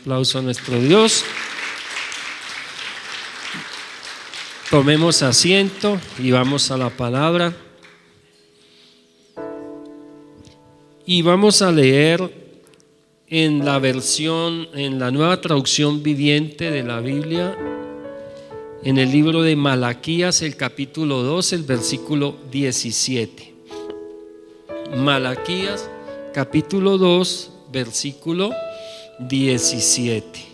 aplauso a nuestro Dios. Tomemos asiento y vamos a la palabra. Y vamos a leer en la nueva traducción viviente de la Biblia, en el libro de Malaquías, el capítulo 2, el versículo 17. Malaquías, capítulo 2, versículo 17.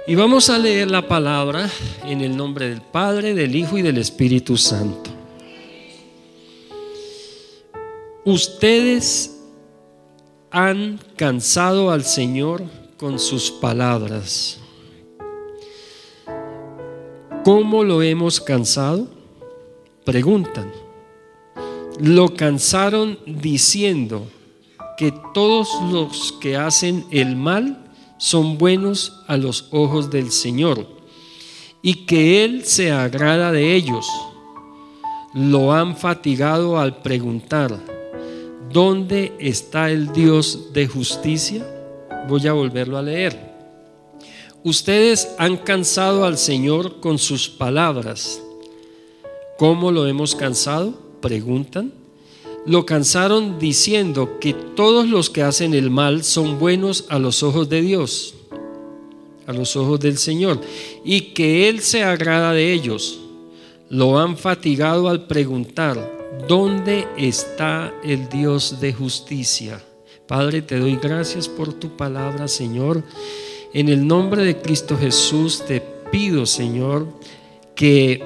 Y vamos a leer la palabra en el nombre del Padre, del Hijo y del Espíritu Santo. Ustedes han cansado al Señor con sus palabras. ¿Cómo lo hemos cansado? Preguntan. Lo cansaron diciendo que todos los que hacen el mal son buenos a los ojos del Señor y que Él se agrada de ellos. Lo han fatigado al preguntar: ¿dónde está el Dios de justicia? Voy a volverlo a leer. Ustedes han cansado al Señor con sus palabras. ¿Cómo lo hemos cansado? Preguntan. Lo cansaron diciendo que todos los que hacen el mal son buenos a los ojos de Dios, a los ojos del Señor, y que Él se agrada de ellos. Lo han fatigado al preguntar: ¿dónde está el Dios de justicia? Padre, te doy gracias por tu palabra, Señor. En el nombre de Cristo Jesús te pido, Señor, que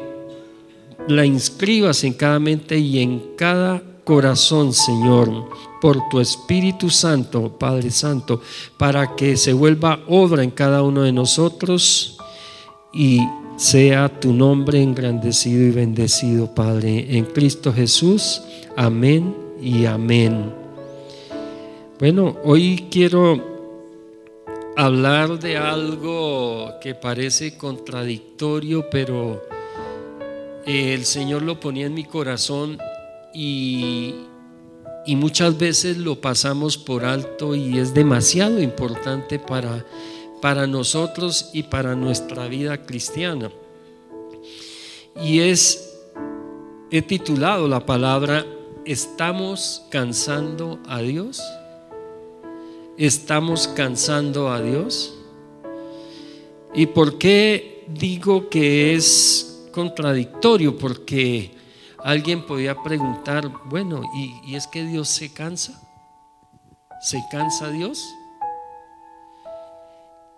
la inscribas en cada mente y en cada corazón, Señor, por tu Espíritu Santo, Padre Santo, para que se vuelva obra en cada uno de nosotros y sea tu nombre engrandecido y bendecido, Padre, en Cristo Jesús. Amén y amén. Bueno, hoy quiero hablar de algo que parece contradictorio, pero el Señor lo ponía en mi corazón y muchas veces lo pasamos por alto y es demasiado importante para nosotros y para nuestra vida cristiana. Y he titulado la palabra: ¿estamos cansando a Dios? ¿Estamos cansando a Dios? ¿Y por qué digo que es contradictorio? Porque alguien podía preguntar: bueno, ¿y es que Dios se cansa? ¿Se cansa Dios?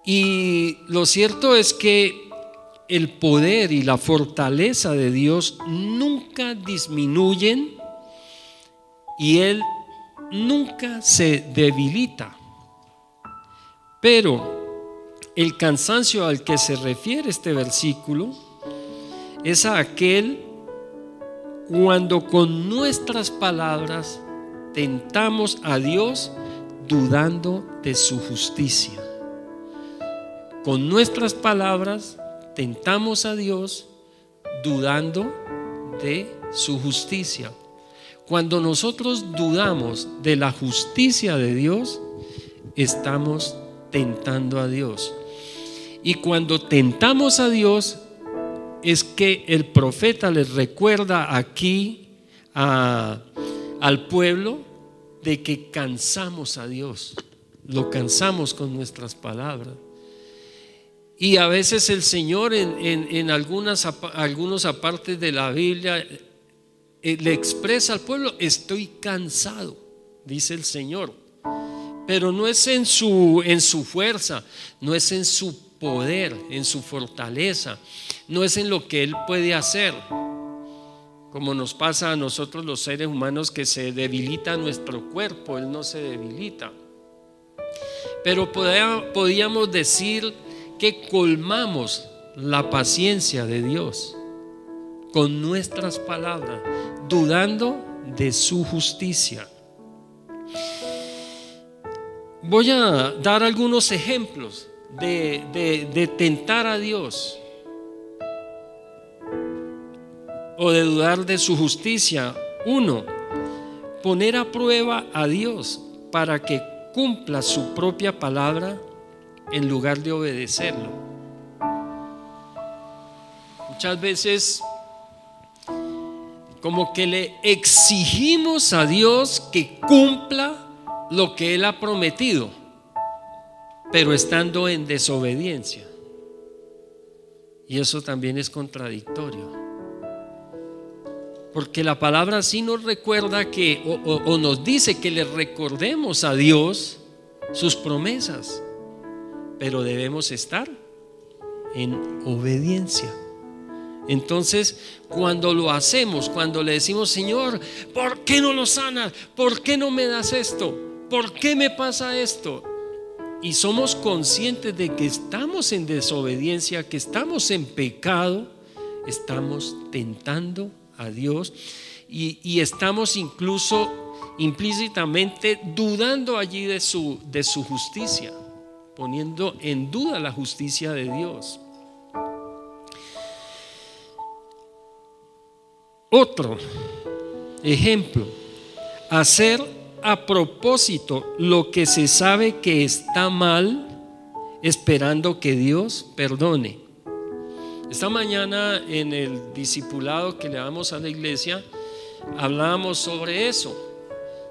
Y lo cierto es que el poder y la fortaleza de Dios nunca disminuyen y Él nunca se debilita. Pero el cansancio al que se refiere este versículo es a aquel cuando con nuestras palabras tentamos a Dios dudando de su justicia. Con nuestras palabras tentamos a Dios dudando de su justicia. Cuando nosotros dudamos de la justicia de Dios, estamos tentando a Dios. Y cuando tentamos a Dios, es que el profeta les recuerda aquí al pueblo de que cansamos a Dios, lo cansamos con nuestras palabras. Y a veces el Señor en algunos apartes de la Biblia le expresa al pueblo: estoy cansado, dice el Señor. Pero no es en su fuerza, no es en su poder, en su fortaleza, no es en lo que Él puede hacer, como nos pasa a nosotros los seres humanos, que se debilita nuestro cuerpo. Él no se debilita. Pero podíamos decir que colmamos la paciencia de Dios con nuestras palabras, dudando de su justicia. Voy a dar algunos ejemplos de tentar a Dios o de dudar de su justicia. 1. Poner a prueba a Dios para que cumpla su propia palabra en lugar de obedecerlo. Muchas veces como que le exigimos a Dios que cumpla lo que Él ha prometido, pero estando en desobediencia. Y eso también es contradictorio, porque la palabra sí nos recuerda que o nos dice que le recordemos a Dios sus promesas, pero debemos estar en obediencia. Entonces, cuando lo hacemos, cuando le decimos: Señor, ¿por qué no lo sanas? ¿Por qué no me das esto? ¿Por qué me pasa esto? Y somos conscientes de que estamos en desobediencia, que estamos en pecado, estamos tentando a Dios y estamos incluso implícitamente dudando allí de su justicia, poniendo en duda la justicia de Dios. Otro ejemplo: hacer a propósito lo que se sabe que está mal, esperando que Dios perdone. Esta mañana en el discipulado que le damos a la iglesia hablábamos sobre eso,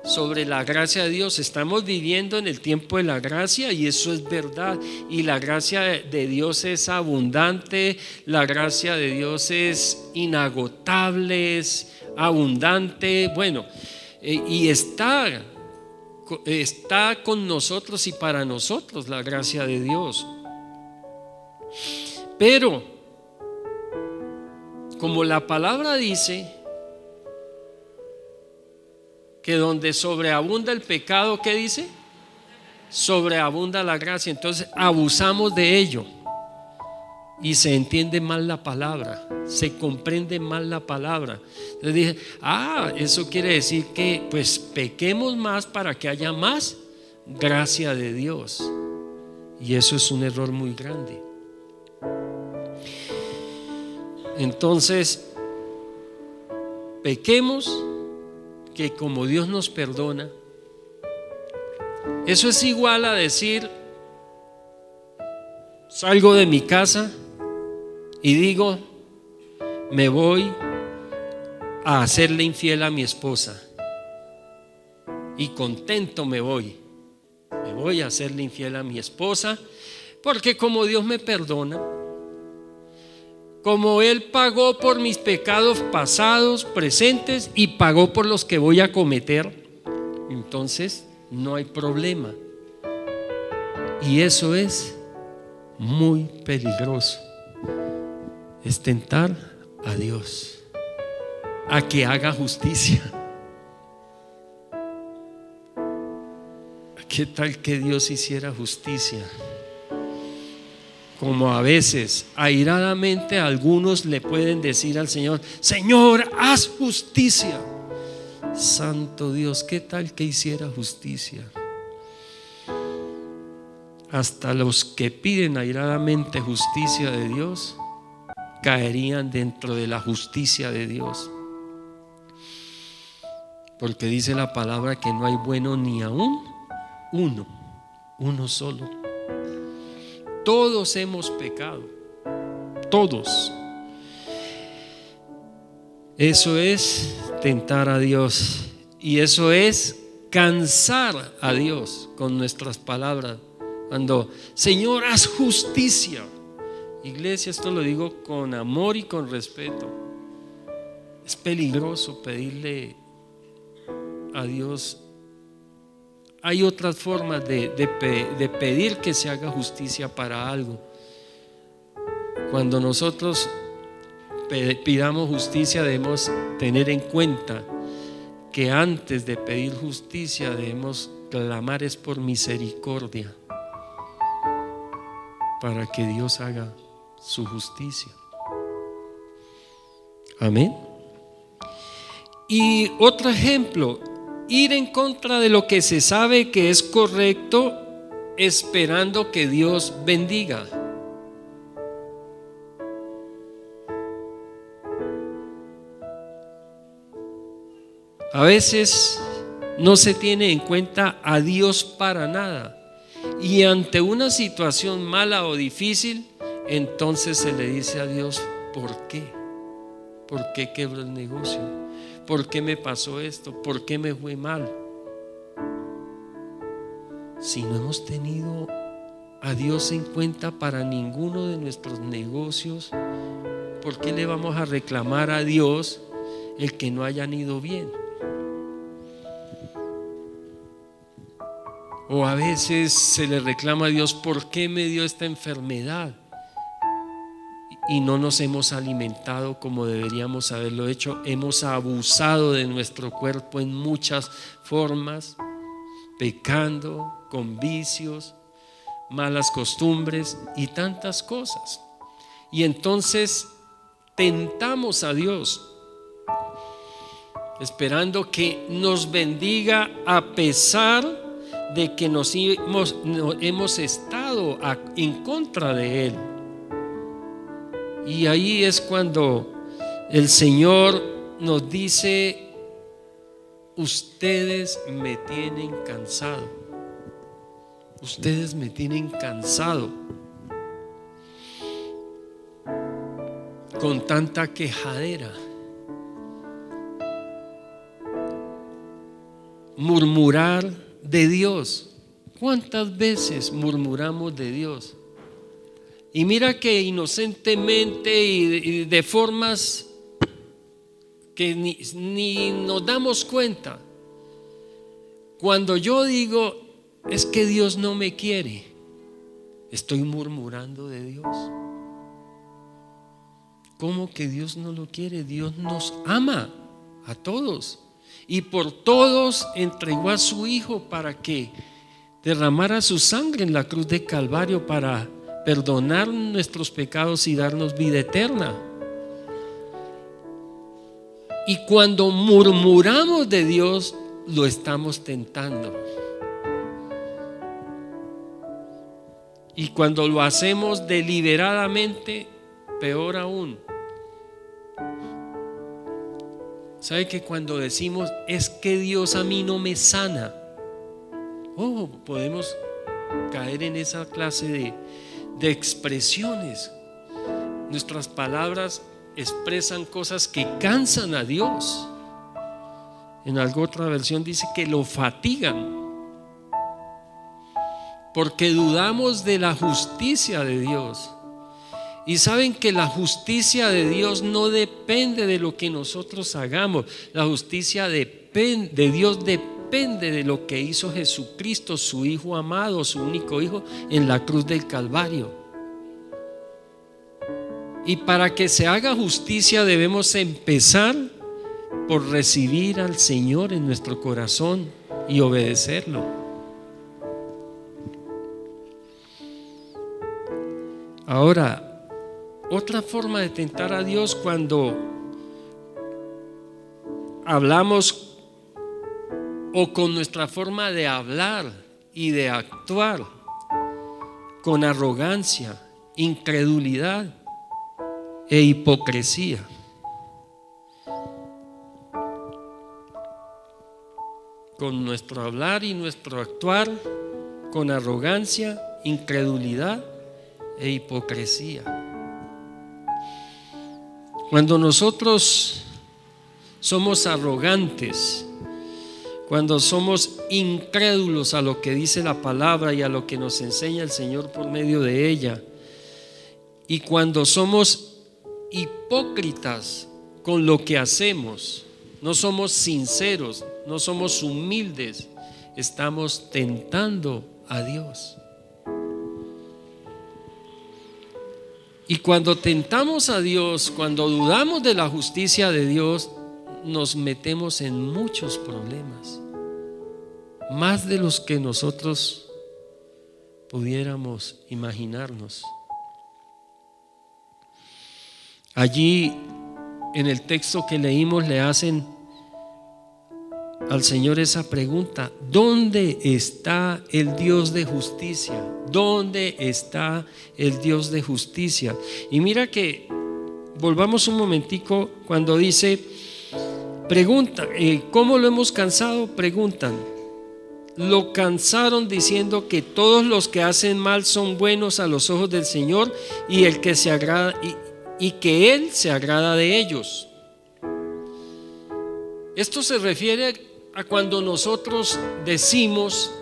sobre la gracia de Dios. Estamos viviendo en el tiempo de la gracia, y eso es verdad, y la gracia de Dios es abundante, la gracia de Dios es inagotable, es abundante, bueno, y está con nosotros y para nosotros la gracia de Dios. Pero como la palabra dice que donde sobreabunda el pecado, ¿qué dice? Sobreabunda la gracia. Entonces abusamos de ello y se entiende mal la palabra, se comprende mal la palabra. Entonces dije: eso quiere decir que pues pequemos más para que haya más gracia de Dios, y eso es un error muy grande. Entonces pequemos, que como Dios nos perdona. Eso es igual a decir: salgo de mi casa y digo, me voy a hacerle infiel a mi esposa, y contento me voy a hacerle infiel a mi esposa, porque como Dios me perdona, como Él pagó por mis pecados pasados, presentes, y pagó por los que voy a cometer, entonces no hay problema. Y eso es muy peligroso, es tentar a Dios a que haga justicia. ¿Qué tal que Dios hiciera justicia? Como a veces airadamente algunos le pueden decir al Señor: Señor, haz justicia. Santo Dios, ¿qué tal que hiciera justicia? Hasta los que piden airadamente justicia de Dios caerían dentro de la justicia de Dios, porque dice la palabra que no hay bueno ni aún uno solo. Todos hemos pecado, todos. Eso es tentar a Dios, y eso es cansar a Dios con nuestras palabras. Cuando: Señor, haz justicia. Iglesia, esto lo digo con amor y con respeto. Es peligroso pedirle a Dios. Hay otras formas de pedir que se haga justicia para algo. Cuando nosotros pidamos justicia, debemos tener en cuenta que antes de pedir justicia debemos clamar es por misericordia, para que Dios haga su justicia. Amén. Y otro ejemplo: ir en contra de lo que se sabe que es correcto, esperando que Dios bendiga. A veces no se tiene en cuenta a Dios para nada. Y ante una situación mala o difícil, entonces se le dice a Dios: ¿por qué? ¿Por qué quebró el negocio? ¿Por qué me pasó esto? ¿Por qué me fue mal? Si no hemos tenido a Dios en cuenta para ninguno de nuestros negocios, ¿por qué le vamos a reclamar a Dios el que no hayan ido bien? O a veces se le reclama a Dios: ¿por qué me dio esta enfermedad? Y no nos hemos alimentado como deberíamos haberlo hecho. Hemos abusado de nuestro cuerpo en muchas formas, pecando, con vicios, malas costumbres y tantas cosas. Y entonces tentamos a Dios, esperando que nos bendiga a pesar de que nos hemos estado en contra de Él. Y ahí es cuando el Señor nos dice: ustedes me tienen cansado. Ustedes me tienen cansado con tanta quejadera. Murmurar de Dios. ¿Cuántas veces murmuramos de Dios? Y mira que inocentemente y de formas que ni nos damos cuenta. Cuando yo digo: es que Dios no me quiere, estoy murmurando de Dios. ¿Cómo que Dios no lo quiere? Dios nos ama a todos, y por todos entregó a su Hijo para que derramara su sangre en la cruz de Calvario para perdonar nuestros pecados y darnos vida eterna. Y cuando murmuramos de Dios, lo estamos tentando. Y cuando lo hacemos deliberadamente, peor aún. ¿Sabe que cuando decimos: es que Dios a mí no me sana? Podemos caer en esa clase de expresiones. Nuestras palabras expresan cosas que cansan a Dios. En alguna otra versión dice que lo fatigan, porque dudamos de la justicia de Dios. Y saben que la justicia de Dios no depende de lo que nosotros hagamos. La justicia de Dios depende de lo que hizo Jesucristo, su Hijo amado, su único Hijo, en la cruz del Calvario. Y para que se haga justicia debemos empezar por recibir al Señor en nuestro corazón y obedecerlo. Ahora, otra forma de tentar a Dios, cuando hablamos o con nuestra forma de hablar y de actuar con arrogancia, incredulidad e hipocresía. Con nuestro hablar y nuestro actuar con arrogancia, incredulidad e hipocresía. Cuando nosotros somos arrogantes, cuando somos incrédulos a lo que dice la palabra y a lo que nos enseña el Señor por medio de ella, y cuando somos hipócritas con lo que hacemos, no somos sinceros, no somos humildes, estamos tentando a Dios. Y cuando tentamos a Dios, cuando dudamos de la justicia de Dios, nos metemos en muchos problemas, más de los que nosotros pudiéramos imaginarnos. Allí en el texto que leímos le hacen al Señor esa pregunta: ¿dónde está el Dios de justicia? ¿Dónde está el Dios de justicia? Y mira que volvamos un momentico cuando dice: Preguntan, ¿cómo lo hemos cansado? Preguntan. Lo cansaron diciendo que todos los que hacen mal son buenos a los ojos del Señor y el que se agrada y que Él se agrada de ellos. Esto se refiere a cuando nosotros decimos,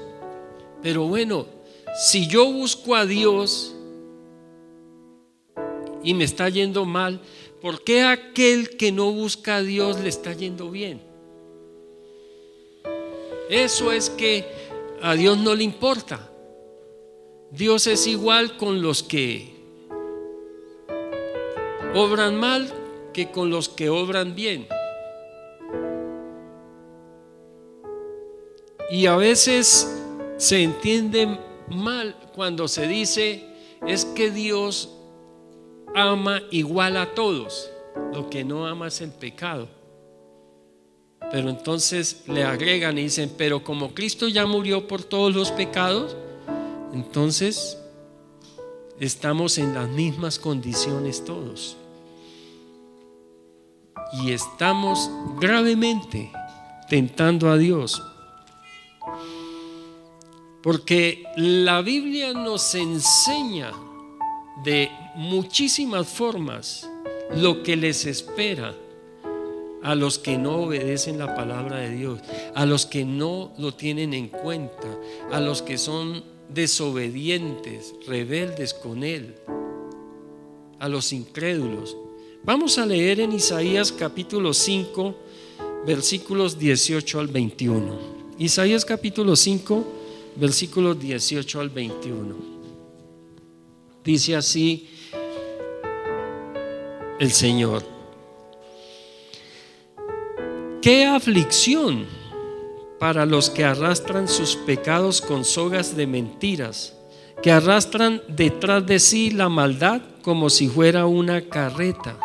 pero bueno, si yo busco a Dios y me está yendo mal, ¿por qué a aquel que no busca a Dios le está yendo bien? Eso es que a Dios no le importa. Dios es igual con los que obran mal que con los que obran bien. Y a veces se entiende mal cuando se dice es que Dios ama igual a todos. Lo que no ama es el pecado. Pero entonces le agregan y dicen, pero como Cristo ya murió por todos los pecados, entonces estamos en las mismas condiciones todos. Y estamos gravemente tentando a Dios. Porque la Biblia nos enseña de muchísimas formas lo que les espera a los que no obedecen la palabra de Dios, a los que no lo tienen en cuenta, a los que son desobedientes, rebeldes con Él, a los incrédulos. Vamos a leer en Isaías capítulo 5, versículos 18 al 21. Isaías capítulo 5, versículos 18 al 21. Dice así el Señor: qué aflicción para los que arrastran sus pecados con sogas de mentiras, que arrastran detrás de sí la maldad como si fuera una carreta.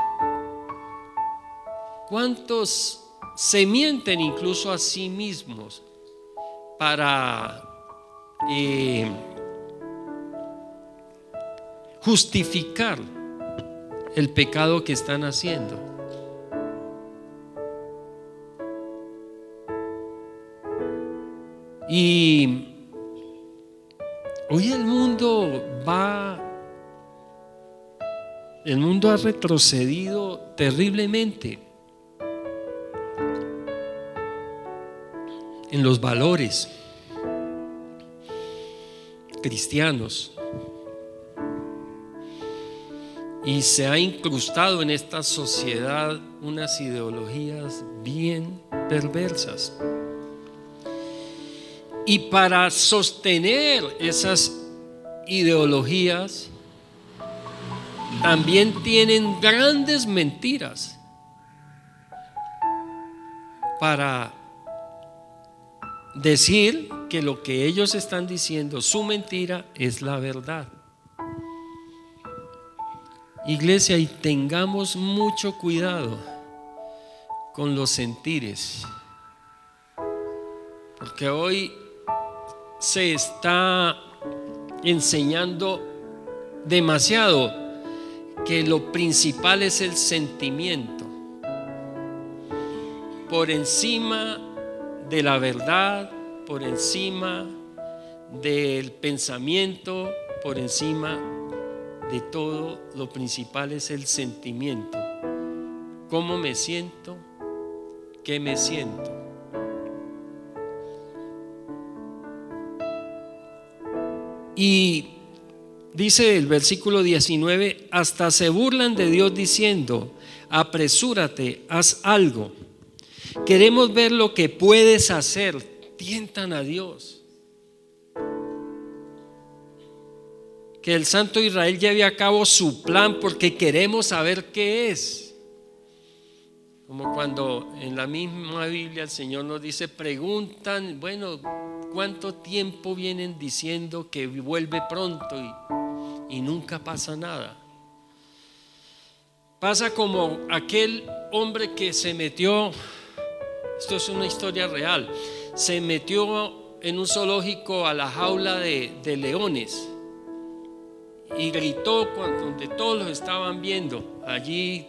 ¿Cuántos se mienten incluso a sí mismos para justificar el pecado que están haciendo? Y hoy el mundo ha retrocedido terriblemente en los valores cristianos y se ha incrustado en esta sociedad unas ideologías bien perversas. Y para sostener esas ideologías también tienen grandes mentiras para decir que lo que ellos están diciendo, su mentira, es la verdad. Iglesia, y tengamos mucho cuidado con los sentires, porque hoy se está enseñando demasiado que lo principal es el sentimiento por encima de la verdad, por encima del pensamiento, por encima de todo. Lo principal es el sentimiento. ¿Cómo me siento? ¿Qué me siento? Y dice el versículo 19, hasta se burlan de Dios diciendo, apresúrate, haz algo. Queremos ver lo que puedes hacer. Tientan a Dios. Que el Santo Israel lleve a cabo su plan porque queremos saber qué es. Como cuando en la misma Biblia el Señor nos dice, preguntan, bueno, ¿cuánto tiempo vienen diciendo que vuelve pronto y nunca pasa nada? Pasa como aquel hombre que se metió, esto es una historia real, se metió en un zoológico a la jaula de leones y gritó donde todos los estaban viendo. Allí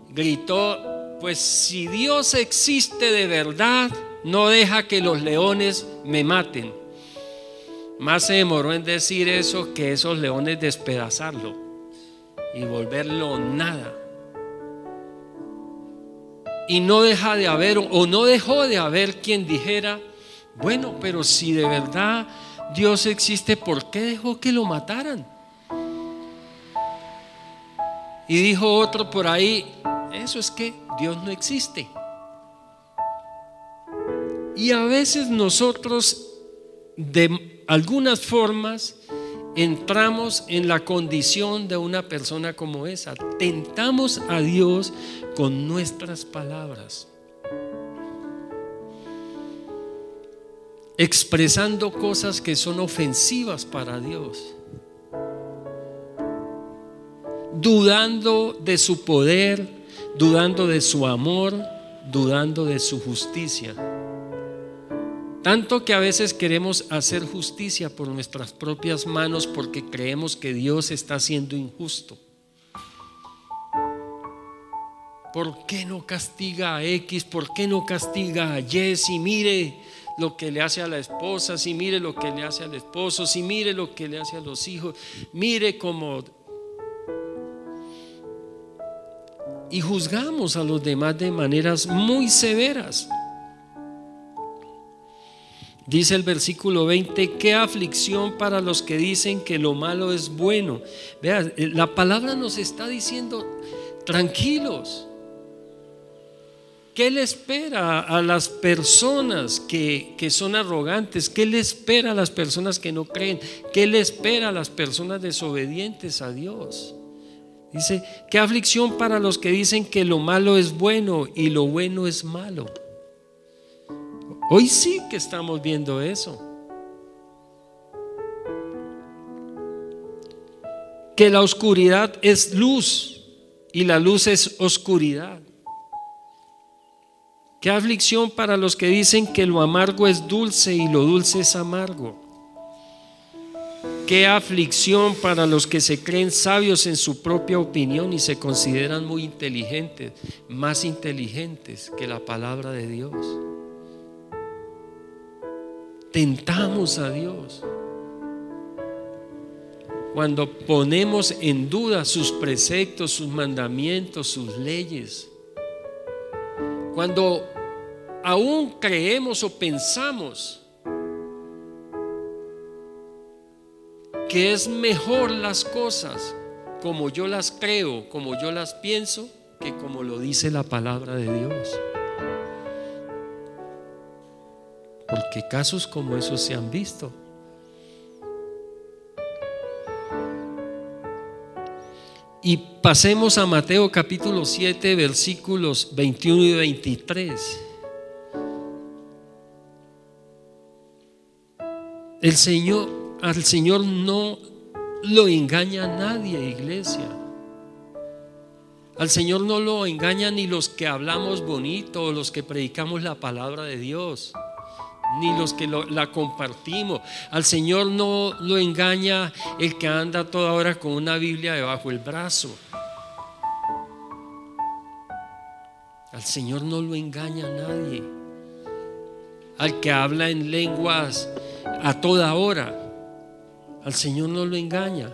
gritó pues si Dios existe de verdad, no deja que los leones me maten. Más se demoró en decir eso que esos leones despedazarlo y volverlo nada. Y no deja de haber, o no dejó de haber quien dijera: bueno, pero si de verdad Dios existe, ¿por qué dejó que lo mataran? Y dijo otro por ahí: eso es que Dios no existe. Y a veces nosotros, de algunas formas, entramos en la condición de una persona como esa. Tentamos a Dios con nuestras palabras, expresando cosas que son ofensivas para Dios, dudando de su poder, dudando de su amor, dudando de su justicia. Tanto que a veces queremos hacer justicia por nuestras propias manos porque creemos que Dios está siendo injusto. ¿Por qué no castiga a X? ¿Por qué no castiga a Y? Si mire lo que le hace a la esposa, si mire lo que le hace al esposo, si mire lo que le hace a los hijos, mire cómo. Y juzgamos a los demás de maneras muy severas. Dice el versículo 20: qué aflicción para los que dicen que lo malo es bueno. Vean, la palabra nos está diciendo: tranquilos. ¿Qué le espera a las personas que son arrogantes? ¿Qué le espera a las personas que no creen? ¿Qué le espera a las personas desobedientes a Dios? Dice: qué aflicción para los que dicen que lo malo es bueno y lo bueno es malo. Hoy sí que estamos viendo eso. Que la oscuridad es luz y la luz es oscuridad. Qué aflicción para los que dicen que lo amargo es dulce y lo dulce es amargo. Qué aflicción para los que se creen sabios en su propia opinión y se consideran muy inteligentes, más inteligentes que la palabra de Dios. Tentamos a Dios cuando ponemos en duda sus preceptos, sus mandamientos, sus leyes. Cuando aún creemos o pensamos que es mejor las cosas como yo las creo, como yo las pienso, que como lo dice la palabra de Dios. Porque casos como esos se han visto. Y pasemos a Mateo capítulo 7, versículos 21 y 23. Al Señor no lo engaña nadie, iglesia. Al Señor no lo engañan ni los que hablamos bonito, los que predicamos la palabra de Dios, ni los que la compartimos. Al Señor no lo engaña el que anda toda hora con una Biblia debajo del brazo. Al Señor no lo engaña a nadie. Al que habla en lenguas a toda hora, al Señor no lo engaña.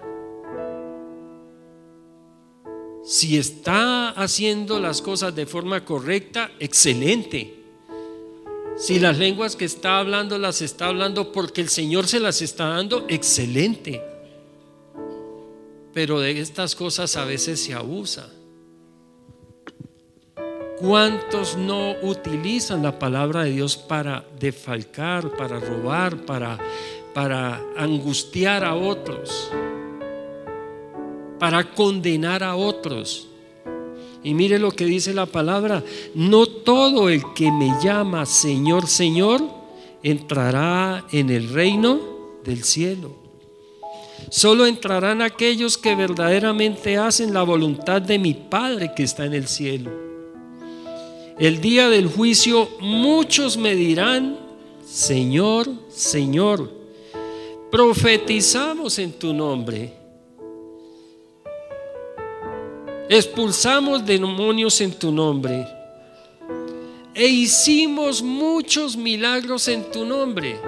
Si está haciendo las cosas de forma correcta, excelente. Si las lenguas que está hablando las está hablando porque el Señor se las está dando, excelente. Pero de estas cosas a veces se abusa. ¿Cuántos no utilizan la palabra de Dios para defalcar, para robar, para angustiar a otros, para condenar a otros? Y mire lo que dice la palabra: no todo el que me llama Señor, Señor, entrará en el reino del cielo. Solo entrarán aquellos que verdaderamente hacen la voluntad de mi Padre que está en el cielo. El día del juicio muchos me dirán: Señor, Señor, profetizamos en tu nombre, expulsamos demonios en tu nombre e hicimos muchos milagros en tu nombre.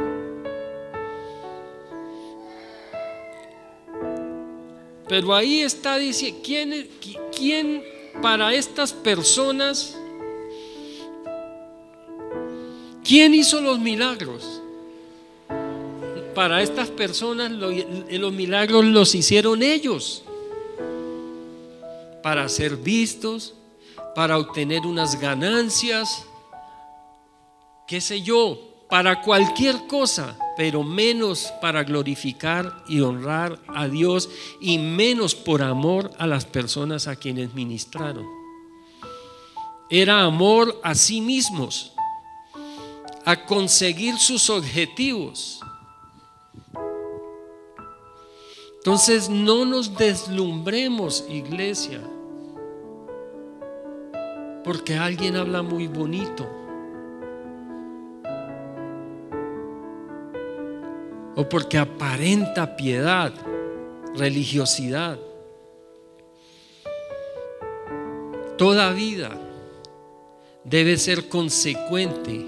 Pero ahí está diciendo, ¿quién para estas personas, quién hizo los milagros? Para estas personas los milagros los hicieron ellos, para ser vistos, para obtener unas ganancias, qué sé yo, para cualquier cosa, pero menos para glorificar y honrar a Dios, y menos por amor a las personas a quienes ministraron. Era amor a sí mismos, a conseguir sus objetivos. Entonces no nos deslumbremos, iglesia, porque alguien habla muy bonito, o porque aparenta piedad, religiosidad. Toda vida debe ser consecuente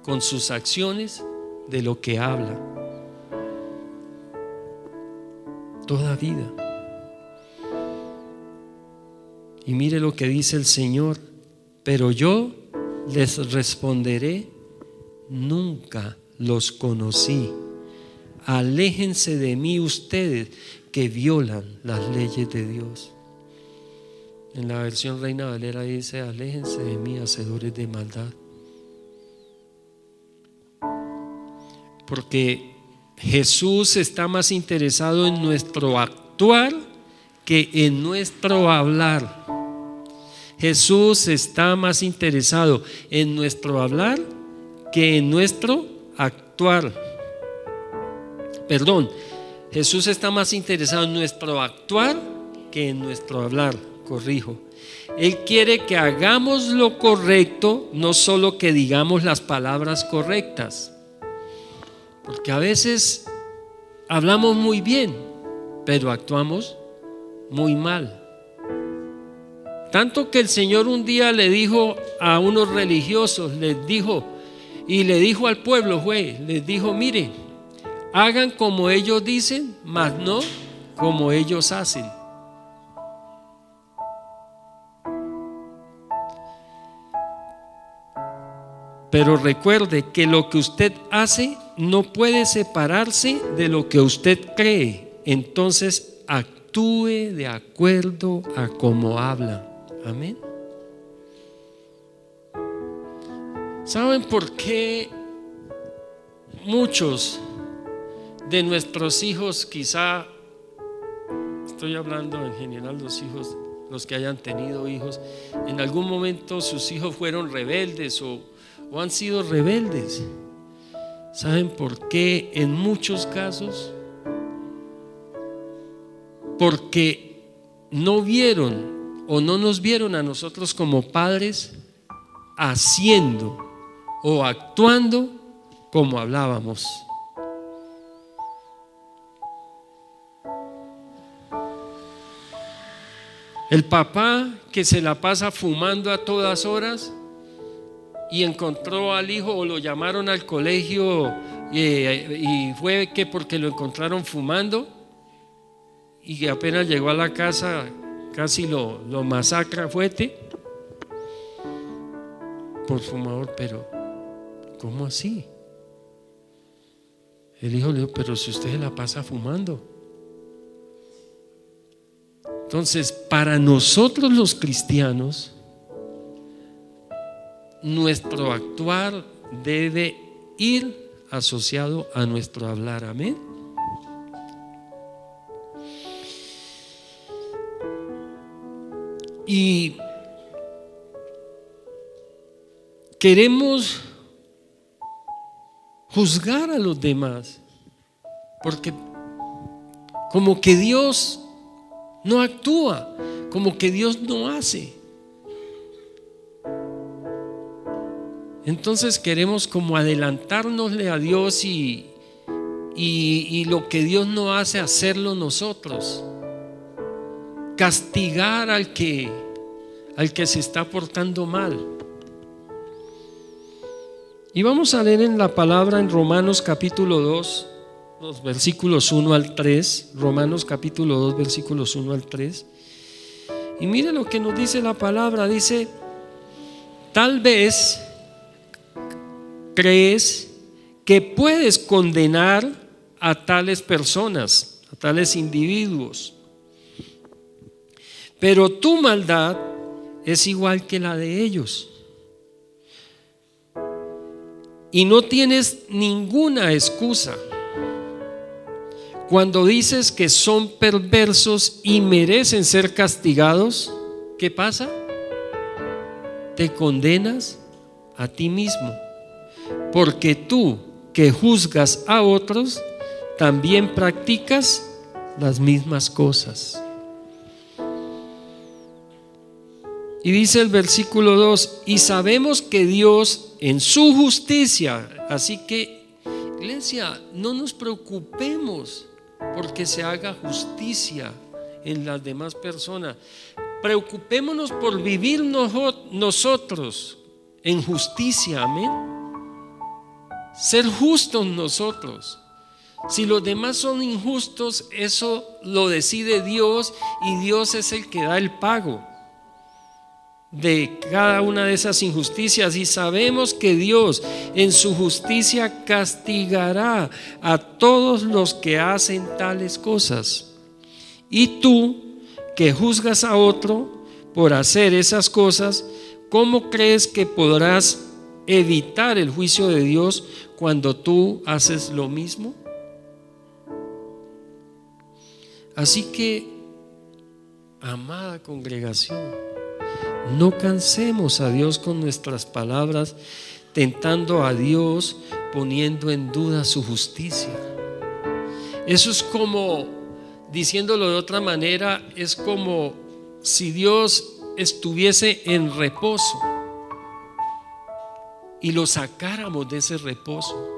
con sus acciones de lo que habla. Toda vida. Y mire lo que dice el Señor: pero yo les responderé, nunca los conocí. Aléjense de mí ustedes que violan las leyes de Dios. En la versión Reina Valera dice: aléjense de mí, hacedores de maldad. Porque Jesús está más interesado en nuestro actuar que en nuestro hablar. Jesús está más interesado en nuestro hablar que en nuestro actuar. Perdón, Jesús está más interesado en nuestro actuar que en nuestro hablar. Corrijo. Él quiere que hagamos lo correcto, no solo que digamos las palabras correctas. Porque a veces hablamos muy bien, pero actuamos muy mal. Tanto que el Señor un día le dijo a unos religiosos, les dijo al pueblo, les dijo: miren, hagan como ellos dicen, mas no como ellos hacen. Pero recuerde que lo que usted hace no puede separarse de lo que usted cree. Entonces actúe de acuerdo a cómo habla. Amén. ¿Saben por qué muchos de nuestros hijos, quizá estoy hablando en general, los que hayan tenido hijos, en algún momento sus hijos fueron rebeldes o han sido rebeldes? ¿Saben por qué? En muchos casos, porque no vieron o no nos vieron a nosotros como padres haciendo o actuando como hablábamos. El papá que se la pasa fumando a todas horas y encontró al hijo, o lo llamaron al colegio y fue que porque lo encontraron fumando, y apenas llegó a la casa casi lo masacra fuerte por fumador. Pero ¿cómo así? El hijo le dijo: pero si usted se la pasa fumando. Entonces, para nosotros los cristianos, nuestro actuar debe ir asociado a nuestro hablar. Amén. Y queremos juzgar a los demás porque como que Dios no actúa, como que Dios no hace. Entonces queremos como adelantárnosle a Dios y lo que Dios no hace, hacerlo nosotros. Castigar al que se está portando mal. Y vamos a leer en la palabra en Romanos capítulo 2, los versículos 1 al 3. Romanos capítulo 2, versículos 1 al 3. Y mire lo que nos dice la palabra. Dice: tal vez crees que puedes condenar a tales personas, a tales individuos, pero tu maldad es igual que la de ellos. Y no tienes ninguna excusa cuando dices que son perversos y merecen ser castigados. ¿Qué pasa? Te condenas a ti mismo, porque tú que juzgas a otros también practicas las mismas cosas. Y dice el versículo 2: y sabemos que Dios en su justicia, así que, iglesia, no nos preocupemos porque se haga justicia en las demás personas. Preocupémonos por vivir nosotros en justicia, amén. Ser justos nosotros. Si los demás son injustos, eso lo decide Dios, y Dios es el que da el pago de cada una de esas injusticias. Y sabemos que Dios en su justicia castigará a todos los que hacen tales cosas. Y tú que juzgas a otro por hacer esas cosas, ¿cómo crees que podrás evitar el juicio de Dios cuando tú haces lo mismo? Así que, amada congregación, no cansemos a Dios con nuestras palabras, tentando a Dios, poniendo en duda su justicia. Eso es como, diciéndolo de otra manera, es como si Dios estuviese en reposo y lo sacáramos de ese reposo.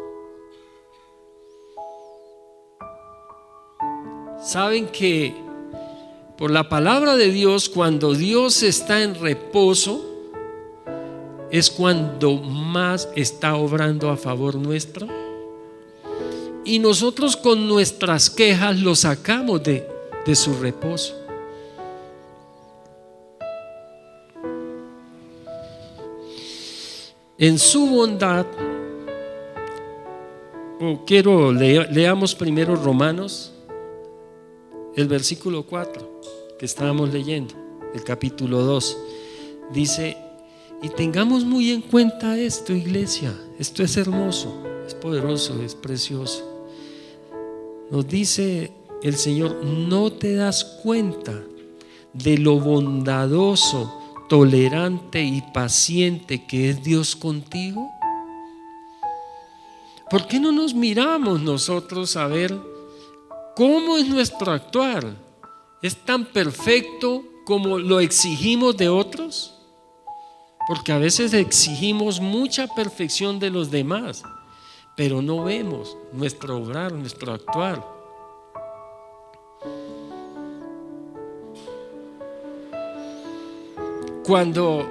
Saben que por la palabra de Dios, cuando Dios está en reposo, es cuando más está obrando a favor nuestro. Y nosotros con nuestras quejas lo sacamos de su reposo. En su bondad, leamos primero Romanos, el versículo 4 que estábamos leyendo, el capítulo 2. Dice: y tengamos muy en cuenta esto, iglesia. Esto es hermoso, es poderoso, es precioso. Nos dice el Señor: ¿no te das cuenta de lo bondadoso, tolerante y paciente que es Dios contigo? ¿Por qué no nos miramos nosotros a ver cómo es nuestro actuar? ¿Es tan perfecto como lo exigimos de otros? Porque a veces exigimos mucha perfección de los demás, pero no vemos nuestro obrar, nuestro actuar. Cuando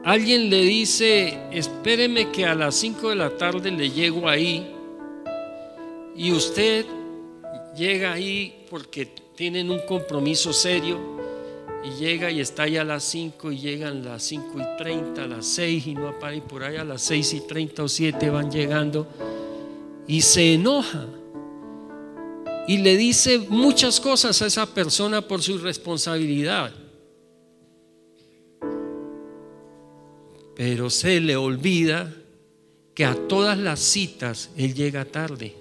alguien le dice: espéreme que a las 5 de la tarde le llego ahí, y usted llega ahí porque tienen un compromiso serio, y llega y está ya a las 5, y llegan las 5:30, a las 6 y no aparece, y por ahí a las 6:30 o 7 van llegando, y se enoja y le dice muchas cosas a esa persona por su irresponsabilidad, pero se le olvida que a todas las citas él llega tarde.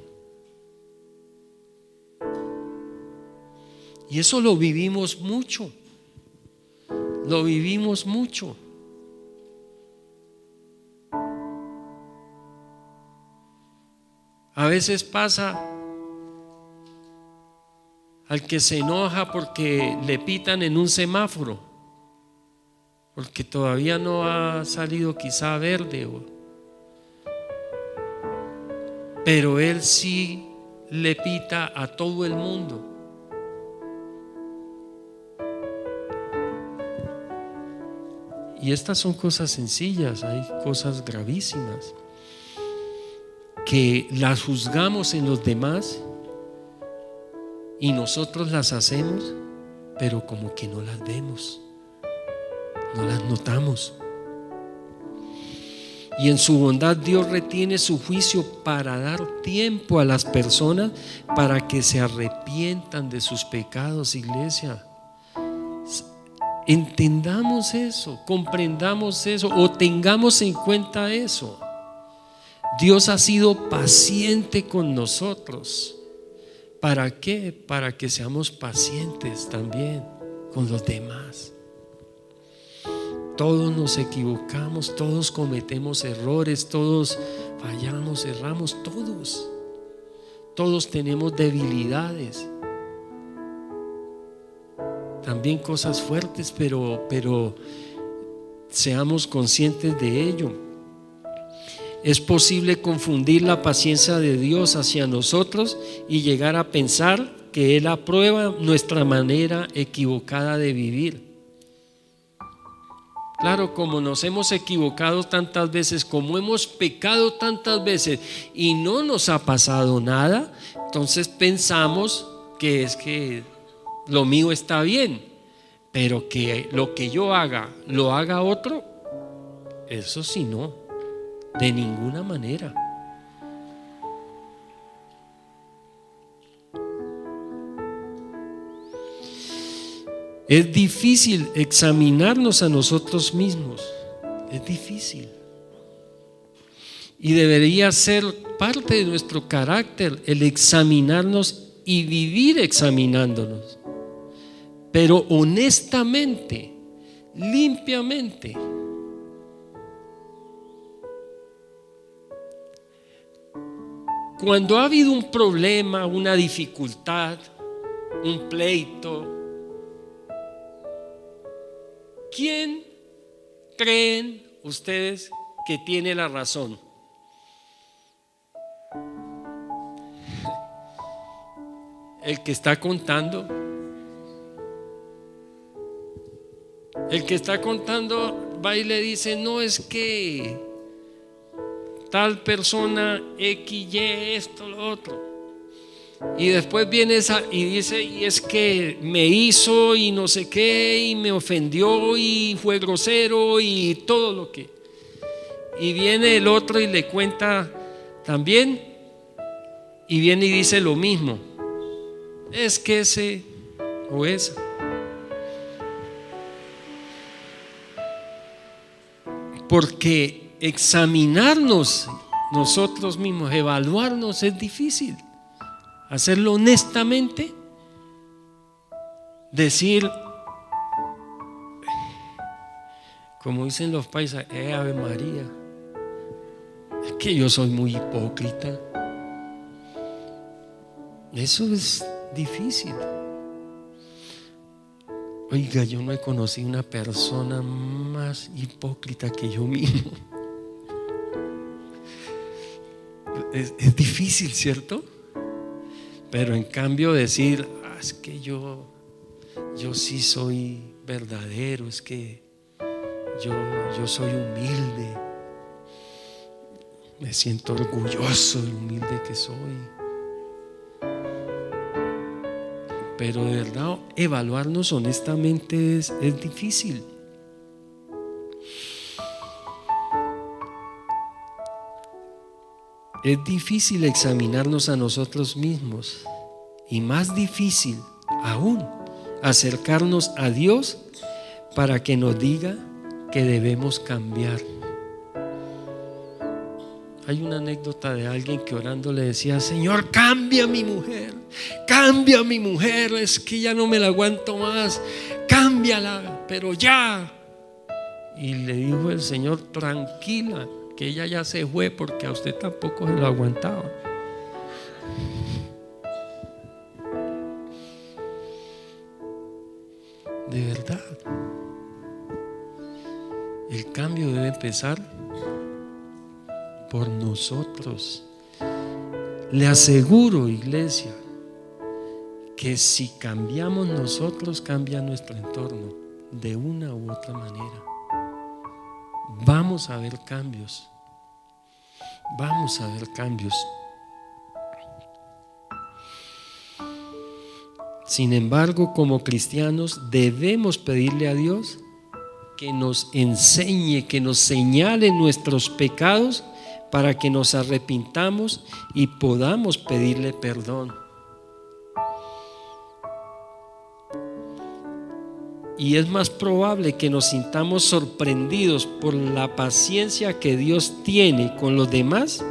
Y eso lo vivimos mucho. Lo vivimos mucho. A veces pasa al que se enoja porque le pitan en un semáforo, porque todavía no ha salido quizá verde, pero él sí le pita a todo el mundo. Y estas son cosas sencillas, hay cosas gravísimas. que las juzgamos en los demás y nosotros las hacemos, pero como que no las vemos, no las notamos. Y en su bondad Dios retiene su juicio para dar tiempo a las personas para que se arrepientan de sus pecados, iglesia. Entendamos eso, comprendamos eso o tengamos en cuenta eso. Dios ha sido paciente con nosotros. ¿Para qué? Para que seamos pacientes también con los demás. Todos nos equivocamos, todos cometemos errores, todos fallamos, erramos, todos tenemos debilidades, también cosas fuertes, pero seamos conscientes de ello. Es posible confundir la paciencia de Dios hacia nosotros y llegar a pensar que Él aprueba nuestra manera equivocada de vivir. Claro, como nos hemos equivocado tantas veces, como hemos pecado tantas veces y no nos ha pasado nada, entonces pensamos que es que lo mío está bien, pero que lo que yo haga, lo haga otro, eso sí no, de ninguna manera. Es difícil examinarnos a nosotros mismos, es difícil. Y debería ser parte de nuestro carácter el examinarnos y vivir examinándonos, pero honestamente, limpiamente. Cuando ha habido un problema, una dificultad, un pleito, ¿quién creen ustedes que tiene la razón? El que está contando. El que está contando va y le dice: no, es que tal persona X, Y, esto, lo otro. Y después viene esa y dice: y es que me hizo y no sé qué, y me ofendió y fue grosero y todo lo que. Y viene el otro y le cuenta también, y viene y dice lo mismo. Es que ese o esa. Porque examinarnos nosotros mismos, evaluarnos es difícil. Hacerlo honestamente, decir, como dicen los paisas, Ave María, es que yo soy muy hipócrita. Eso es difícil. Oiga, yo no he conocido una persona más hipócrita que yo mismo. Es difícil, ¿cierto? Pero en cambio decir, es que yo sí soy verdadero, es que yo soy humilde, me siento orgulloso de lo humilde que soy. Pero de verdad, evaluarnos honestamente es difícil. Es difícil examinarnos a nosotros mismos, y más difícil aún acercarnos a Dios para que nos diga que debemos cambiar. Hay una anécdota de alguien que orando le decía: Señor, cambia a mi mujer, es que ya no me la aguanto más, cámbiala, pero ya. Y le dijo el Señor: tranquila, que ella ya se fue, porque a usted tampoco se lo aguantaba. De verdad, el cambio debe empezar por nosotros. Le aseguro, iglesia, que si cambiamos nosotros, cambia nuestro entorno de una u otra manera. Vamos a ver cambios. vamos a ver cambios. Sin embargo, como cristianos debemos pedirle a Dios que nos enseñe, que nos señale nuestros pecados para que nos arrepintamos y podamos pedirle perdón. Y es más probable que nos sintamos sorprendidos por la paciencia que Dios tiene con los demás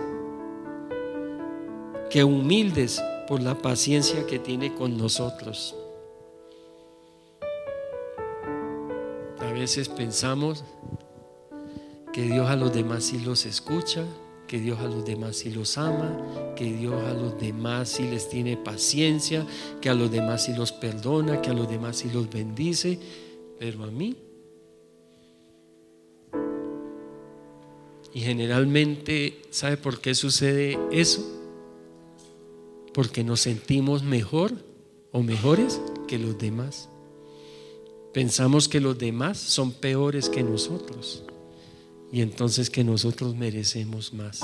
que humildes por la paciencia que tiene con nosotros. A veces pensamos que Dios a los demás sí los escucha, que Dios a los demás sí los ama, que Dios a los demás sí les tiene paciencia, que a los demás sí los perdona, que a los demás sí los bendice, pero a mí. Y generalmente, ¿sabe por qué sucede eso? Porque nos sentimos mejor o mejores que los demás. Pensamos que los demás son peores que nosotros y entonces que nosotros merecemos más.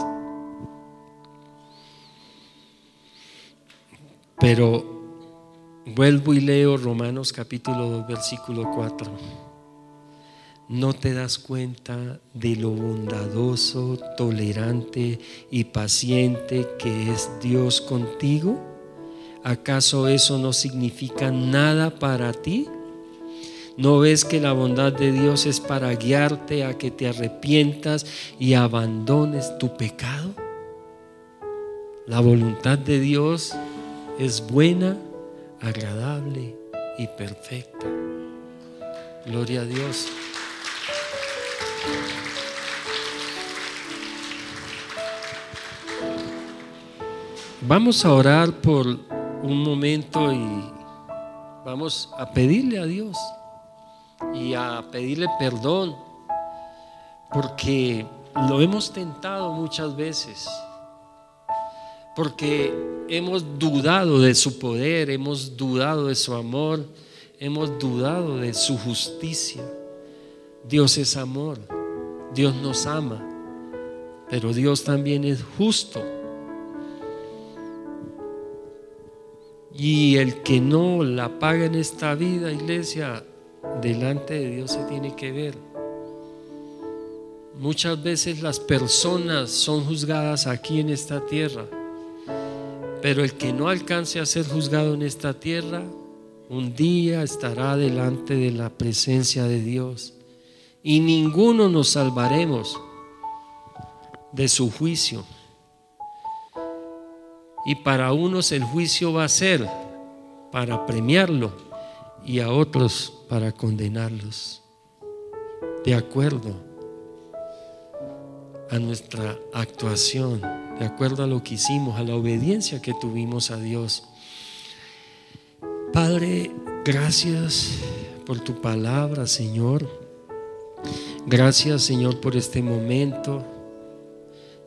Pero vuelvo y leo Romanos capítulo 2 versículo 4. ¿No te das cuenta de lo bondadoso, tolerante y paciente que es Dios contigo? ¿Acaso eso no significa nada para ti? ¿No ves que la bondad de Dios es para guiarte a que te arrepientas y abandones tu pecado? La voluntad de Dios es buena, agradable y perfecta. Gloria a Dios. Vamos a orar por un momento y vamos a pedirle a Dios y a pedirle perdón, porque lo hemos tentado muchas veces, porque hemos dudado de su poder, hemos dudado de su amor, hemos dudado de su justicia. Dios es amor, Dios nos ama, pero Dios también es justo. Y el que no la paga en esta vida, iglesia, delante de Dios se tiene que ver. Muchas veces las personas son juzgadas aquí en esta tierra, pero el que no alcance a ser juzgado en esta tierra, un día estará delante de la presencia de Dios. Y ninguno nos salvaremos de su juicio. Y para unos el juicio va a ser para premiarlo y a otros para condenarlos, de acuerdo a nuestra actuación, de acuerdo a lo que hicimos, a la obediencia que tuvimos a Dios. Padre, gracias por tu palabra, Señor. Gracias, Señor, por este momento.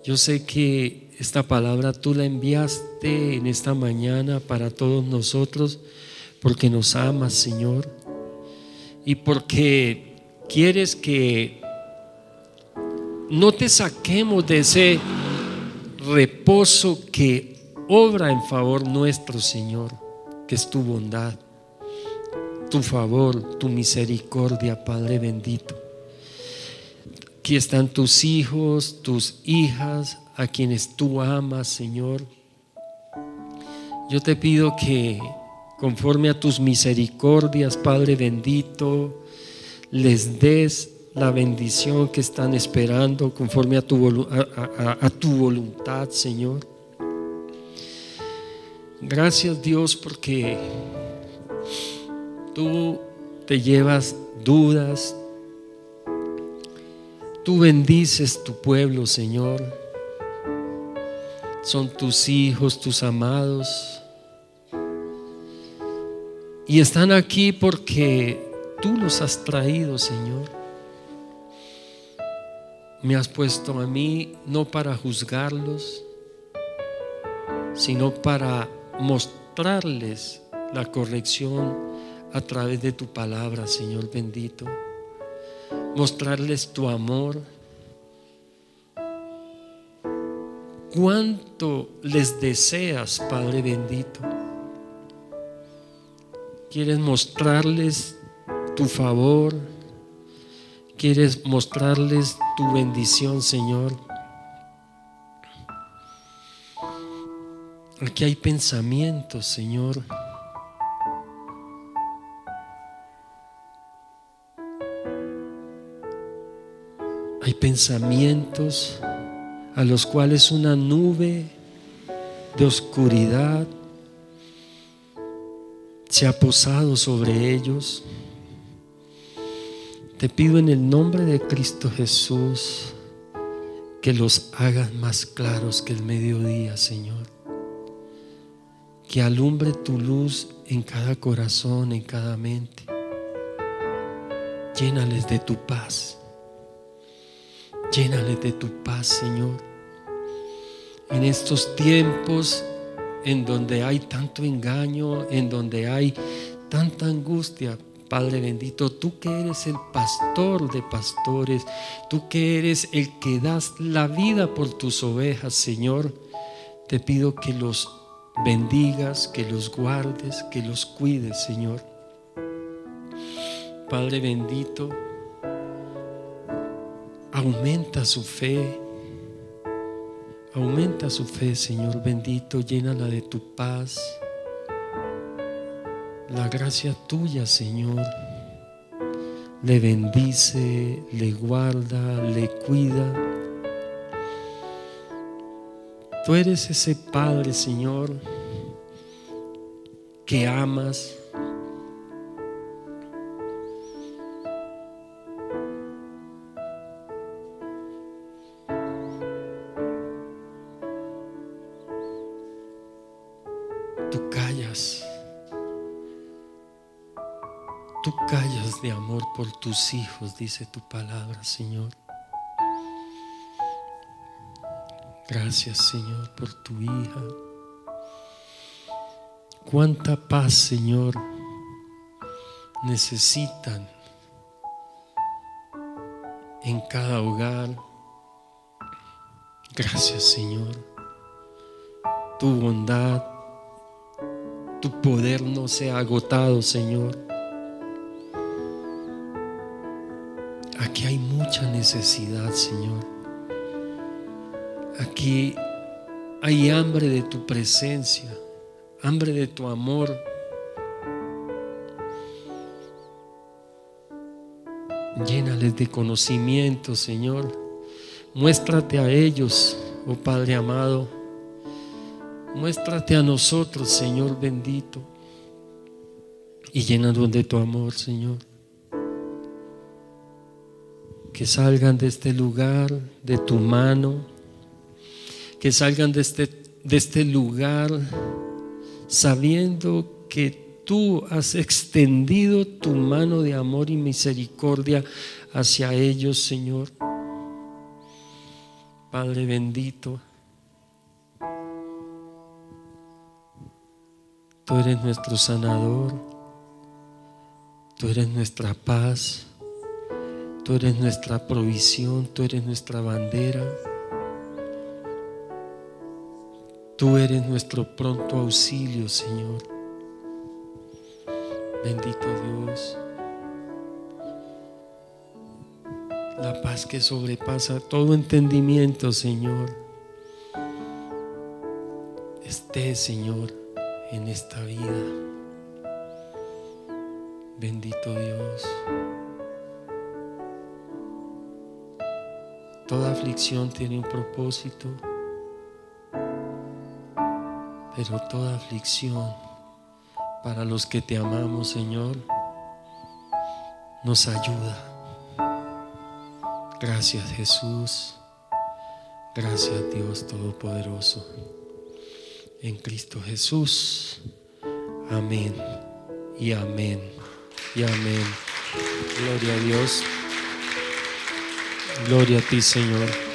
Yo sé que esta palabra tú la enviaste en esta mañana para todos nosotros porque nos amas, Señor, y porque quieres que no te saquemos de ese reposo que obra en favor nuestro, Señor, que es tu bondad, tu favor, tu misericordia, Padre bendito. Aquí están tus hijos, tus hijas, a quienes tú amas, Señor. Yo te pido que conforme a tus misericordias, Padre bendito, les des la bendición que están esperando conforme a tu voluntad, Señor. Gracias, Dios, porque tú te llevas dudas. Tú bendices tu pueblo, Señor. Son tus hijos, tus amados. Y están aquí porque tú los has traído, Señor. Me has puesto a mí no para juzgarlos, sino para mostrarles la corrección a través de tu palabra, Señor bendito. Mostrarles tu amor. cuánto les deseas, Padre bendito. Quieres mostrarles tu favor, quieres mostrarles tu bendición, Señor. Aquí hay pensamientos, Señor, hay pensamientos a los cuales una nube de oscuridad se ha posado sobre ellos. Te pido en el nombre de Cristo Jesús que los hagas más claros que el mediodía, Señor. Que alumbre tu luz en cada corazón, en cada mente. Llénales de tu paz. Llénales de tu paz, Señor. En estos tiempos en donde hay tanto engaño, en donde hay tanta angustia, Padre bendito, tú que eres el pastor de pastores, tú que eres el que das la vida por tus ovejas, Señor, te pido que los bendigas, que los guardes, que los cuides, Señor. Padre bendito, aumenta su fe, Señor bendito, llénala de tu paz. La gracia tuya, Señor, le bendice, le guarda, le cuida. Tú eres ese Padre, Señor, que amas. Tú callas de amor por tus hijos, dice tu palabra, Señor. Gracias, Señor, por tu hija. Cuánta paz, Señor, necesitan en cada hogar. Gracias, Señor. Tu bondad, tu poder no se ha agotado, Señor. Aquí hay mucha necesidad, Señor. Aquí hay hambre de tu presencia, hambre de tu amor. Llénales de conocimiento, Señor. Muéstrate a ellos, oh Padre amado. Muéstrate a nosotros, Señor bendito. Y llénanos de tu amor, Señor. Que salgan de este lugar de tu mano, que salgan de este lugar sabiendo que tú has extendido tu mano de amor y misericordia hacia ellos, Señor. Padre bendito, tú eres nuestro sanador, tú eres nuestra paz. Tú eres nuestra provisión, tú eres nuestra bandera. Tú eres nuestro pronto auxilio, Señor. Bendito Dios. La paz que sobrepasa todo entendimiento, Señor, esté, Señor, en esta vida. Bendito Dios. Toda aflicción tiene un propósito, pero toda aflicción para los que te amamos, Señor, nos ayuda. Gracias, Jesús. Gracias, Dios Todopoderoso. En Cristo Jesús. Amén y amén y amén. Gloria a Dios. Gloria a ti, Señor.